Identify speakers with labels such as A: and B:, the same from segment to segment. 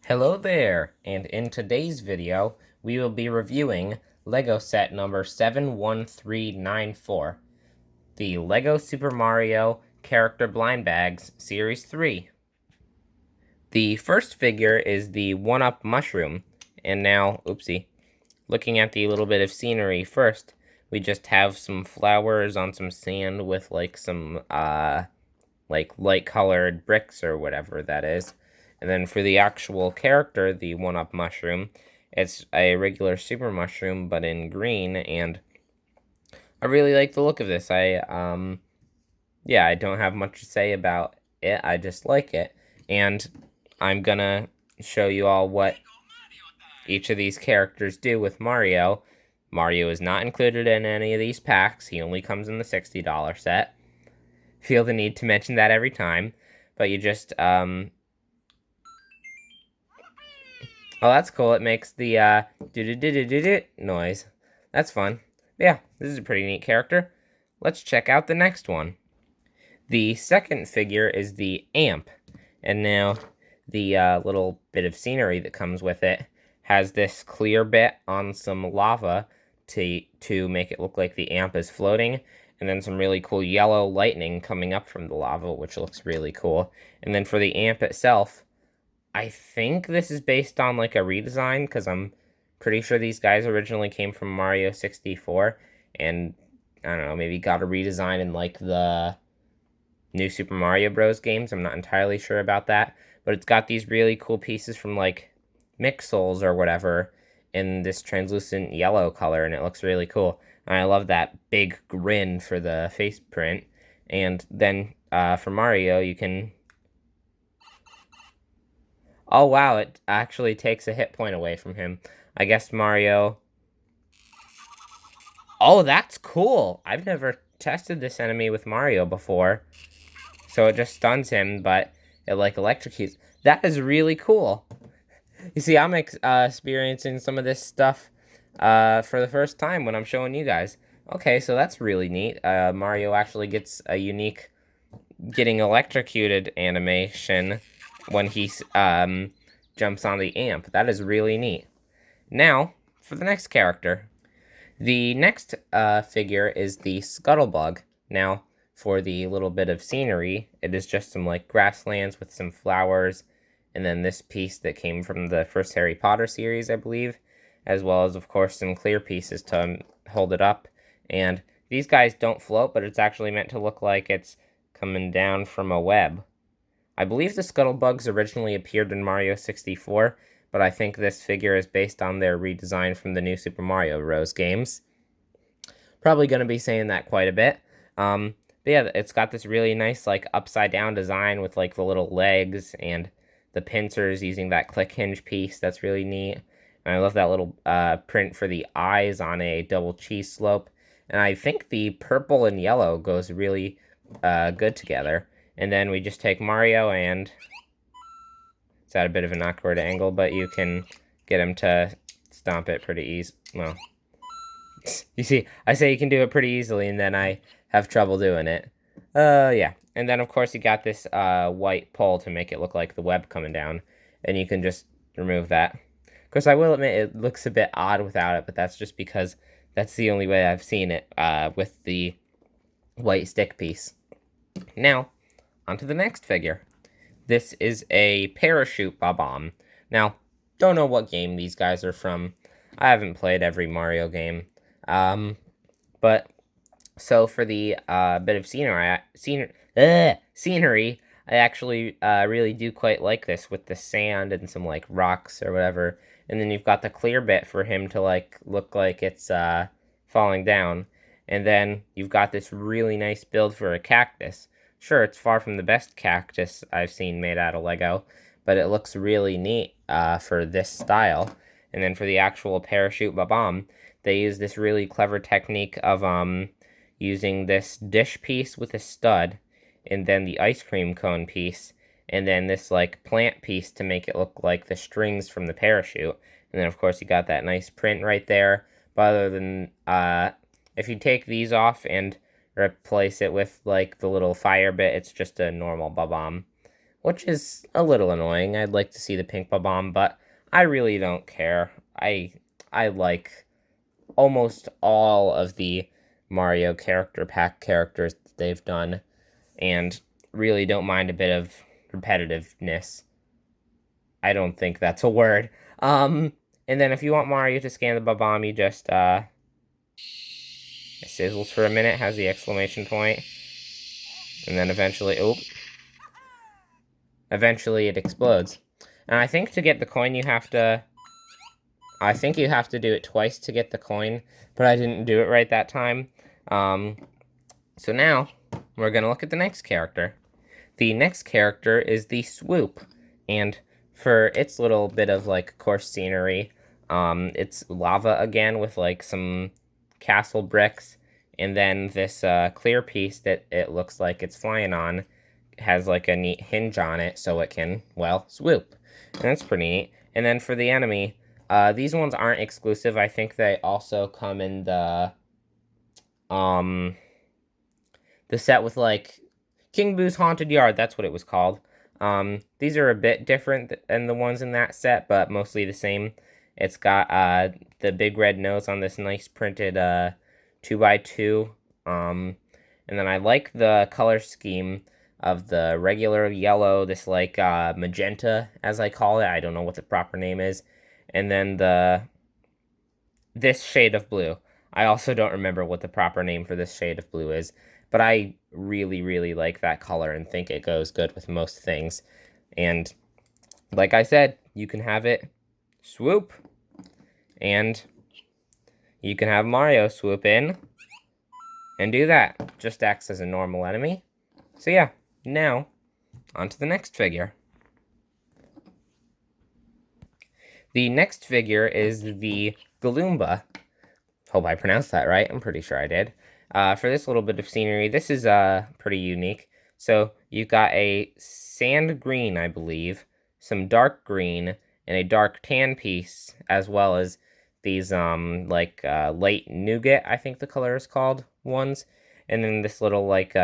A: Hello there, and in today's video, we will be reviewing LEGO set number 71394, the LEGO Super Mario Character Blind Bags Series 3. The first figure is the 1-Up Mushroom, and now, oopsie, looking at the little bit of scenery first, we just have some flowers on some sand with like some, light-colored bricks or whatever that is. And then for the actual character, the 1-Up Mushroom, it's a regular super mushroom, but in green, and I really like the look of this. I don't have much to say about it, I just like it. And I'm gonna show you all what each of these characters do with Mario. Mario is not included in any of these packs, he only comes in the $60 set. Feel the need to mention that every time, but you just, oh, that's cool. It makes the do-do-do-do-do noise. That's fun. Yeah, this is a pretty neat character. Let's check out the next one. The second figure is the amp. And now the little bit of scenery that comes with it has this clear bit on some lava to make it look like the amp is floating. And then some really cool yellow lightning coming up from the lava, which looks really cool. And then for the amp itself, I think this is based on like a redesign, because I'm pretty sure these guys originally came from Mario 64, and I don't know, maybe got a redesign in like the new Super Mario Bros. Games. I'm not entirely sure about that, but it's got these really cool pieces from like Mixels or whatever in this translucent yellow color, and it looks really cool. And I love that big grin for the face print. And then for Mario, you can... Oh, wow, it actually takes a hit point away from him. I guess Mario... Oh, that's cool! I've never tested this enemy with Mario before. So it just stuns him, but it, like, electrocutes. That is really cool. You see, I'm experiencing some of this stuff for the first time when I'm showing you guys. Okay, so that's really neat. Mario actually gets a unique getting electrocuted animation when he jumps on the amp. That is really neat. Now, for the next character. The next figure is the scuttlebug. Now, for the little bit of scenery, it is just some like grasslands with some flowers, and then this piece that came from the first Harry Potter series, I believe, as well as, of course, some clear pieces to hold it up. And these guys don't float, but it's actually meant to look like it's coming down from a web. I believe the scuttlebugs originally appeared in Mario 64, but I think this figure is based on their redesign from the new Super Mario Bros. Games. Probably going to be saying that quite a bit. But yeah, it's got this really nice, like, upside-down design with, like, the little legs and the pincers using that click hinge piece. That's really neat. And I love that little print for the eyes on a double cheese slope. And I think the purple and yellow goes really good together. And then we just take Mario and... It's at a bit of an awkward angle, but you can get him to stomp it pretty easy. Well, you see, I say you can do it pretty easily, and then I have trouble doing it. Yeah. And then, of course, you got this white pole to make it look like the web coming down, and you can just remove that. Of course, I will admit it looks a bit odd without it, but that's just because that's the only way I've seen it with the white stick piece. Now, on to the next figure. This is a parachute babomb. Now, don't know what game these guys are from. I haven't played every Mario game. But, so for the bit of scenery, I actually really do quite like this with the sand and some, like, rocks or whatever. And then you've got the clear bit for him to, like, look like it's falling down. And then you've got this really nice build for a cactus. Sure, it's far from the best cactus I've seen made out of Lego, but it looks really neat for this style. And then for the actual parachute babomb, they use this really clever technique of using this dish piece with a stud, and then the ice cream cone piece, and then this like plant piece to make it look like the strings from the parachute. And then, of course, you got that nice print right there. But other than, if you take these off and replace it with like the little fire bit, it's just a normal babomb, which is a little annoying. I'd like to see the pink babomb, but I really don't care. I like almost all of the Mario character pack characters that they've done, and really don't mind a bit of repetitiveness. I don't think that's a word. And then if you want Mario to scan the babomb, you just, it sizzles for a minute, has the exclamation point, and then eventually, eventually it explodes. And I think to get the coin, I think you have to do it twice to get the coin, but I didn't do it right that time. So now, we're gonna look at the next character. The next character is the Swoop, and for its little bit of, like, course scenery, it's lava again with, like, some castle bricks, and then this clear piece that it looks like it's flying on has, like, a neat hinge on it so it can, well, swoop. And that's pretty neat. And then for the enemy, these ones aren't exclusive. I think they also come in the set with, like, King Boo's Haunted Yard, that's what it was called. These are a bit different than the ones in that set, but mostly the same. It's got the big red nose on this nice printed 2x2. And then I like the color scheme of the regular yellow, this like magenta, as I call it. I don't know what the proper name is. And then this shade of blue. I also don't remember what the proper name for this shade of blue is, but I really, really like that color and think it goes good with most things. And like I said, you can have it swoop, and you can have Mario swoop in and do that. Just acts as a normal enemy. So yeah, now on to the next figure. The next figure is the Gloomba. Hope I pronounced that right. I'm pretty sure I did. For this little bit of scenery, this is pretty unique. So you've got a sand green, I believe, some dark green, and a dark tan piece, as well as these late nougat, I think the color is called, ones, and then this little like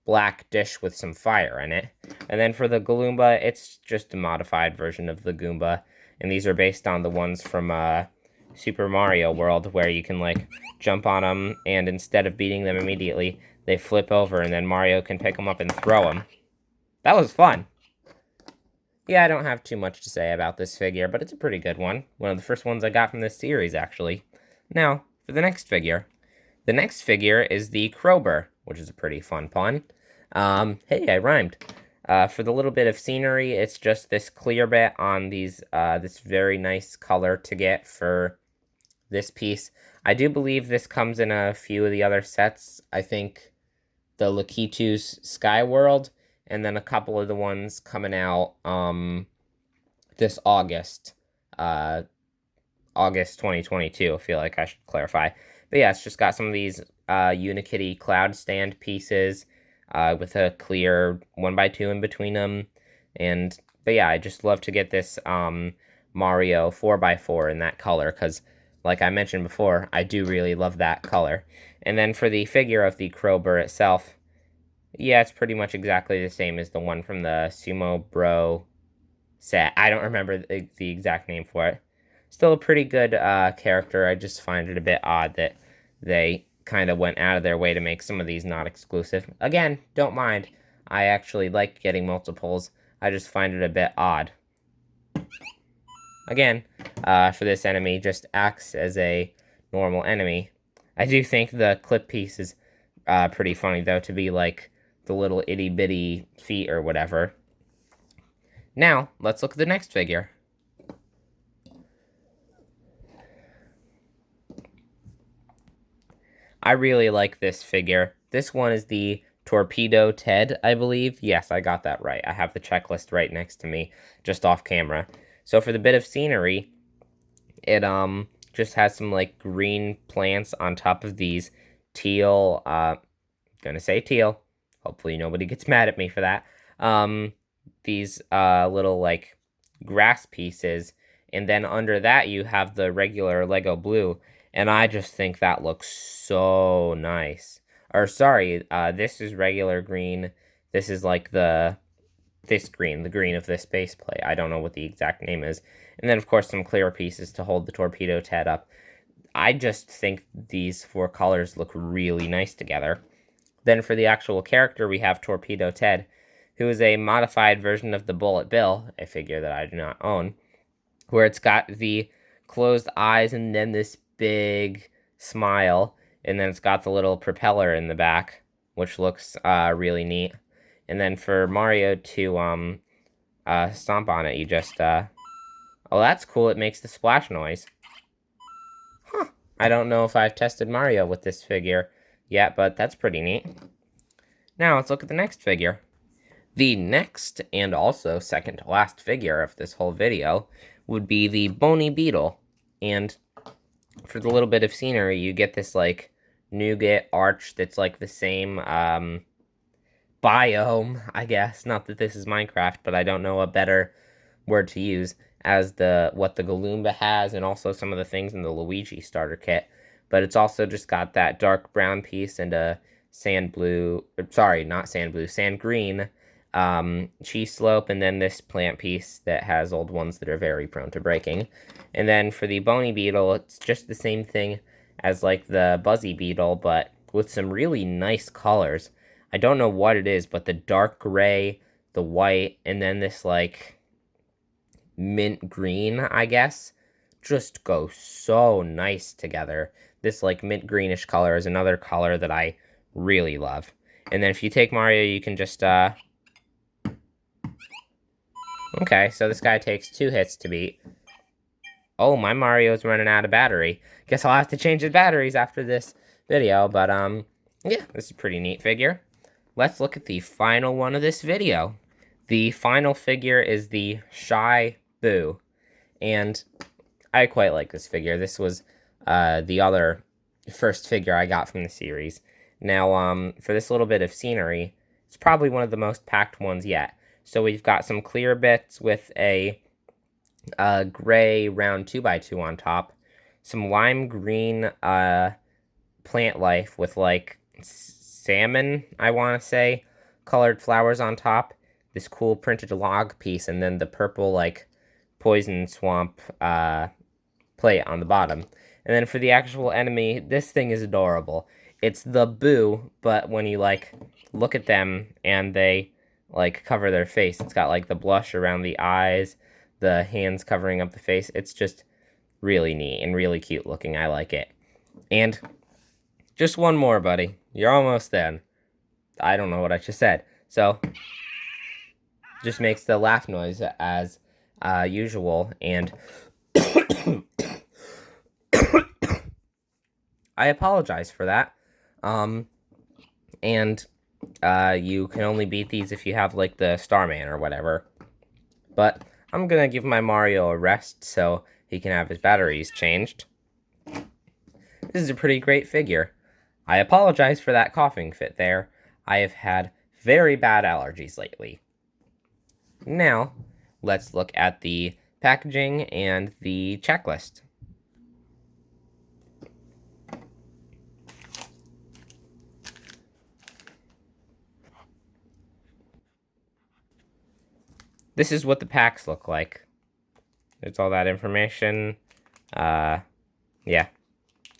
A: black dish with some fire in it. And then for the Gloomba, it's just a modified version of the Goomba, and these are based on the ones from Super Mario World, where you can like jump on them, and instead of beating them immediately, they flip over, and then Mario can pick them up and throw them. That was fun. Yeah, I don't have too much to say about this figure, but it's a pretty good one. One of the first ones I got from this series, actually. Now, for the next figure. The next figure is the Kroober, which is a pretty fun pun. Hey, I rhymed. For the little bit of scenery, it's just this clear bit on these, this very nice color to get for this piece. I do believe this comes in a few of the other sets. I think the Lakitu's Sky World, and then a couple of the ones coming out this August. August 2022, I feel like I should clarify. But yeah, it's just got some of these Unikitty cloud stand pieces with a clear 1x2 in between them. But yeah, I just love to get this Mario 4x4 in that color, because like I mentioned before, I do really love that color. And then for the figure of the Kroober itself, yeah, it's pretty much exactly the same as the one from the Sumo Bro set. I don't remember the exact name for it. Still a pretty good character. I just find it a bit odd that they kind of went out of their way to make some of these not exclusive. Again, don't mind. I actually like getting multiples. I just find it a bit odd. Again, for this enemy, just acts as a normal enemy. I do think the clip piece is pretty funny, though, to be like the little itty-bitty feet or whatever. Now, let's look at the next figure. I really like this figure. This one is the Torpedo Ted, I believe. Yes, I got that right. I have the checklist right next to me, just off camera. So for the bit of scenery, it just has some like green plants on top of these teal, gonna say teal. Hopefully nobody gets mad at me for that. These little like grass pieces, and then under that you have the regular Lego blue, and I just think that looks so nice. Or sorry, this is regular green. This is like the this green, the green of this base plate. I don't know what the exact name is. And then, of course, some clear pieces to hold the Torpedo Ted up. I just think these 4 colors look really nice together. Then for the actual character, we have Torpedo Ted, who is a modified version of the Bullet Bill, a figure that I do not own, where it's got the closed eyes and then this big smile, and then it's got the little propeller in the back, which looks really neat. And then for Mario to stomp on it, you just oh, that's cool, it makes the splash noise. Huh. I don't know if I've tested Mario with this figure yet, but that's pretty neat. Now let's look at the next figure. The next, and also second to last figure of this whole video, would be the Bony Beetle. And for the little bit of scenery, you get this, like, nougat arch that's, like, the same, biome, I guess. Not that this is Minecraft, but I don't know a better word to use, as what the Gloomba has, and also some of the things in the Luigi starter kit. But it's also just got that dark brown piece and a sand blue, sorry, not sand blue, sand green cheese slope, and then this plant piece that has old ones that are very prone to breaking. And then for the Bony Beetle, it's just the same thing as like the Buzzy Beetle, but with some really nice colors. I don't know what it is, but the dark gray, the white, and then this like mint green, I guess, just go so nice together. This like mint greenish color is another color that I really love. And then if you take Mario, you can just okay, so this guy takes 2 hits to beat. Oh, my Mario's running out of battery. Guess I'll have to change the batteries after this video, but yeah, this is a pretty neat figure. Let's look at the final one of this video. The final figure is the Shy Boo, and I quite like this figure. This was the other first figure I got from the series. Now, for this little bit of scenery, it's probably one of the most packed ones yet. So we've got some clear bits with a gray round 2x2 on top, some lime green plant life with like salmon, I want to say, colored flowers on top, this cool printed log piece, and then the purple like poison swamp plate on the bottom. And then for the actual enemy, this thing is adorable. It's the Boo, but when you like look at them and they like cover their face, it's got like the blush around the eyes, the hands covering up the face. It's just really neat and really cute looking. I like it. And just one more, buddy. You're almost done. I don't know what I just said. So just makes the laugh noise as usual. And I apologize for that. And you can only beat these if you have like the Starman or whatever. But I'm gonna give my Mario a rest so he can have his batteries changed. This is a pretty great figure. I apologize for that coughing fit there. I have had very bad allergies lately. Now, let's look at the packaging and the checklist. This is what the packs look like. There's all that information. Yeah.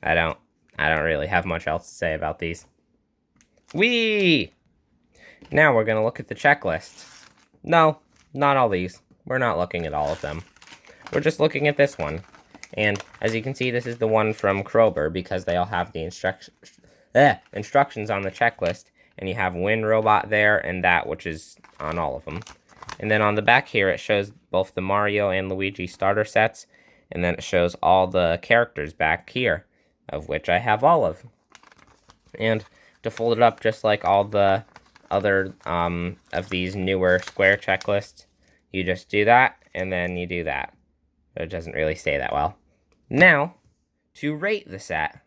A: I don't really have much else to say about these. Whee! Now we're gonna look at the checklist. No, not all these. We're not looking at all of them. We're just looking at this one. And as you can see, this is the one from Kroober because they all have the instructions on the checklist. And you have Wind Robot there and that, which is on all of them. And then on the back here, it shows both the Mario and Luigi starter sets. And then it shows all the characters back here, of which I have all of. And to fold it up just like all the other of these newer square checklists, you just do that, and then you do that. But it doesn't really stay that well. Now, to rate the set.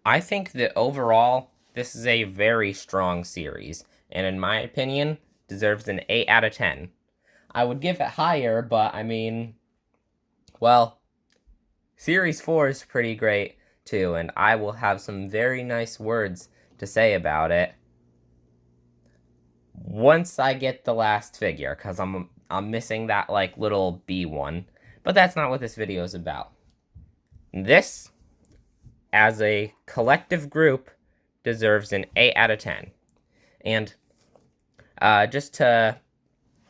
A: I think that overall, this is a very strong series, and in my opinion, deserves an 8 out of 10. I would give it higher, but I mean, well, Series 4 is pretty great too, and I will have some very nice words to say about it once I get the last figure, because I'm missing that like little bee one. But that's not what this video is about. This, as a collective group, deserves an 8 out of 10. And just to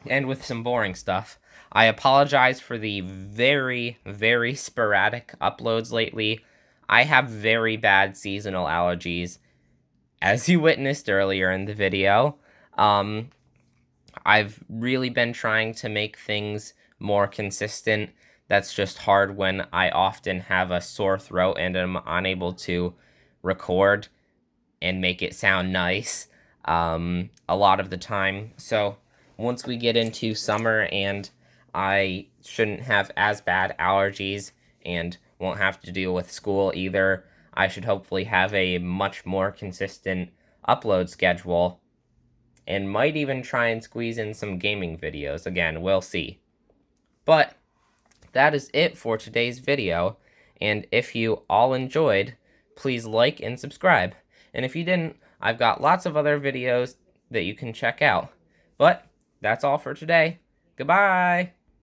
A: end with some boring stuff, I apologize for the very, very sporadic uploads lately. I have very bad seasonal allergies, as you witnessed earlier in the video. I've really been trying to make things more consistent. That's just hard when I often have a sore throat and am unable to record and make it sound nice a lot of the time. So once we get into summer and I shouldn't have as bad allergies and won't have to deal with school either, I should hopefully have a much more consistent upload schedule and might even try and squeeze in some gaming videos. Again, we'll see. But that is it for today's video, and if you all enjoyed, please like and subscribe. And if you didn't, I've got lots of other videos that you can check out. But that's all for today. Goodbye!